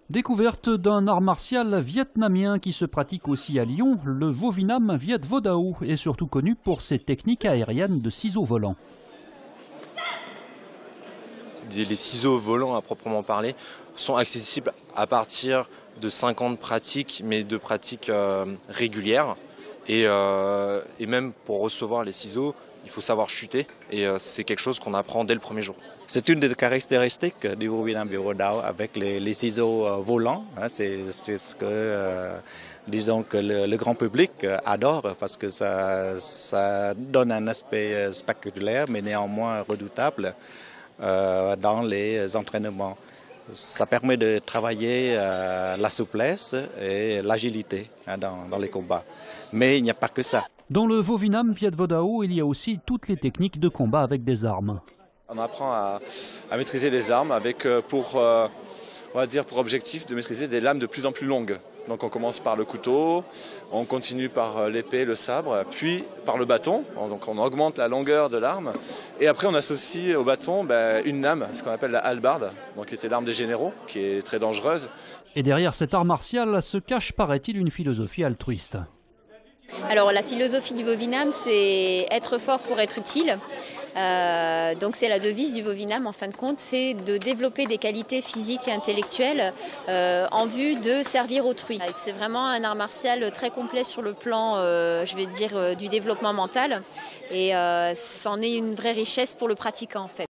Découverte d'un art martial vietnamien qui se pratique aussi à Lyon, le Vovinam Viet Vo Dao est surtout connu pour ses techniques aériennes de ciseaux volants. Les ciseaux volants à proprement parler sont accessibles à partir de 5 ans de pratique, mais de pratique régulière. Et même pour recevoir les ciseaux, il faut savoir chuter et c'est quelque chose qu'on apprend dès le premier jour. C'est une des caractéristiques du Vovinam Viet Vo Dao avec les ciseaux volants. C'est ce que, disons que le grand public adore parce que ça donne un aspect spectaculaire mais néanmoins redoutable dans les entraînements. Ça permet de travailler la souplesse et l'agilité dans les combats. Mais il n'y a pas que ça. Dans le Vovinam Viet Vo Dao, il y a aussi toutes les techniques de combat avec des armes. On apprend à maîtriser les armes avec pour objectif de maîtriser des lames de plus en plus longues. Donc on commence par le couteau, on continue par l'épée, le sabre, puis par le bâton. Donc on augmente la longueur de l'arme. Et après on associe au bâton une lame, ce qu'on appelle la hallebarde, donc qui était l'arme des généraux, qui est très dangereuse. Et derrière cet art martial se cache, paraît-il, une philosophie altruiste. Alors la philosophie du Vovinam, c'est être fort pour être utile. Donc c'est la devise du Vovinam en fin de compte, c'est de développer des qualités physiques et intellectuelles en vue de servir autrui. C'est vraiment un art martial très complet sur le plan, du développement mental et c'en est une vraie richesse pour le pratiquant en fait.